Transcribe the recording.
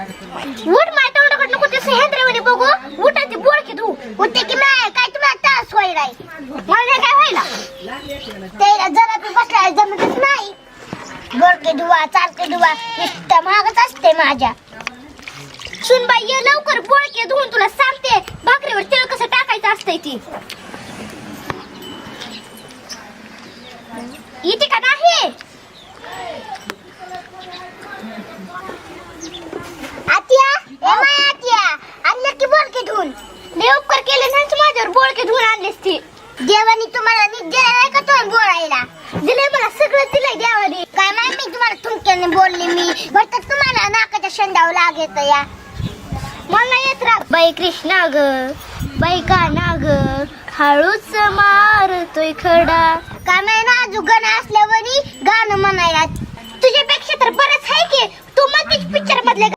उठ माय तोंडाकडे नको ते सह्याद्रीमध्ये बघू. उठाची बोळकी धू. उठते की नाही काय तुम्हाला तास व्हायला मला काय व्हायला त्याला जरा तू बसला जमतच नाही. बोळके धुवा चालके धुवा नुसतं महागच असते माझ्या. सुनबाई ये लवकर बोळके धुवून तुला सांगते भाकरीवर तिळ कसं टाकायचं असतंय ती. येते का नाही आत्या ए माय आत्या आणले की बोळके धुवून. लय उपकार केले ना माझ्यावर बोळके धुवून आणलेस ती. देवानी तुम्हाला नीट दिलं नाही का तो बोलायला. दिलंय मला सगळं दिलंय देवानी. काय नाही मी तुम्हाला थुंक्याने बोलले मी बट तुम्हाला नाकाच्या शेंडाव लागेत या. मला येत राग बाई कृष्णा ग बाई काना ग हळूच मारतोय खडा. काय नाही ना अजून गाणं असल्यावर गाणं म्हणायला तुझ्यापेक्षा तर बरंच आहे की तू मग पिक्चर मधले